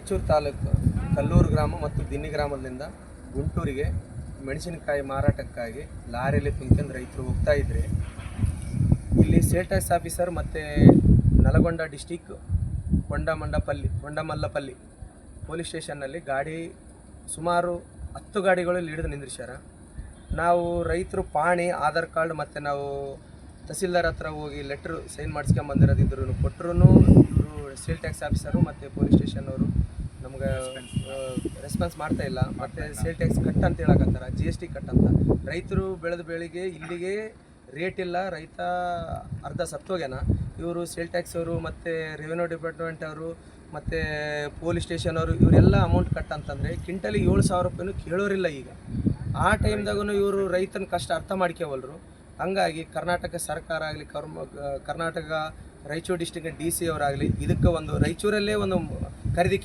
ರಾಯಚೂರು ತಾಲೂಕು ಕಲ್ಲೂರು ಗ್ರಾಮ ಮತ್ತು ದಿನ್ನಿ ಗ್ರಾಮದಿಂದ ಗುಂಟೂರಿಗೆ ಮೆಣಸಿನಕಾಯಿ ಮಾರಾಟಕ್ಕಾಗಿ ಲಾರಿಯಲ್ಲಿ ತುಂಬಿಕೊಂಡು ರೈತರು ಹೋಗ್ತಾ ಇದ್ದರೆ ಇಲ್ಲಿ ಸೇಲ್ ಟ್ಯಾಕ್ಸ್ ಆಫೀಸರ್ ಮತ್ತು ನಲಗೊಂಡ ಡಿಸ್ಟಿಕ್ ಹೊಂಡಮಲ್ಲಪಲ್ಲಿ ಪೊಲೀಸ್ ಸ್ಟೇಷನ್ನಲ್ಲಿ ಗಾಡಿ ಸುಮಾರು 10 ಗಾಡಿಗಳಲ್ಲಿ ಹಿಡಿದು ನಿಂದ್ರಿಸ್ಯಾರ. ನಾವು ರೈತರು ಪಾಣಿ ಆಧಾರ್ ಕಾರ್ಡ್ ಮತ್ತು ನಾವು ತಹಸೀಲ್ದಾರ್ ಹತ್ರ ಹೋಗಿ ಲೆಟ್ರ್ ಸೈನ್ ಮಾಡಿಸ್ಕೊಂಬಂದಿರೋದಿದ್ರು ಕೊಟ್ಟರು ಇವರು ಸೇಲ್ ಟ್ಯಾಕ್ಸ್ ಆಫೀಸರು ಮತ್ತು ಪೊಲೀಸ್ ಸ್ಟೇಷನ್ನವರು ನಮ್ಗೆ ರೆಸ್ಪಾನ್ಸ್ ಮಾಡ್ತಾ ಇಲ್ಲ. ಮತ್ತು ಸೇಲ್ ಟ್ಯಾಕ್ಸ್ ಕಟ್ ಅಂತ ಹೇಳಕತ್ತಾರ, GST ಕಟ್ ಅಂತ. ರೈತರು ಬೆಳೆದ ಬೆಳೆಗೆ ಇಲ್ಲಿಗೆ ರೇಟ್ ಇಲ್ಲ, ರೈತ ಅರ್ಧ ಸತ್ತೋಗ್ಯಾನ. ಇವರು ಸೇಲ್ ಟ್ಯಾಕ್ಸ್ ಅವರು ಮತ್ತು ರೆವಿನ್ಯೂ ಡಿಪಾರ್ಟ್ಮೆಂಟ್ ಅವರು ಮತ್ತು ಪೊಲೀಸ್ ಸ್ಟೇಷನ್ ಅವರು ಇವರೆಲ್ಲ ಅಮೌಂಟ್ ಕಟ್ ಅಂತಂದರೆ ಕ್ವಿಂಟಲಿಗೆ 7,000 ರೂಪಾಯಿನೂ ಕೇಳೋರಿಲ್ಲ. ಈಗ ಆ ಟೈಮ್ದಾಗೂ ಇವರು ರೈತನ ಕಷ್ಟ ಅರ್ಥ ಮಾಡ್ಕೋವಲ್ರು. ಹಂಗಾಗಿ ಕರ್ನಾಟಕ ಸರ್ಕಾರ ಆಗಲಿ ಕರ್ನಾಟಕ ರಾಯಚೂರು ಡಿಸ್ಟಿಕ್ DC ಅವರಾಗಲಿ ಇದಕ್ಕೆ ಒಂದು ರಾಯಚೂರಲ್ಲೇ ಒಂದು ಖರೀದಿ ಕೇಂದ್ರ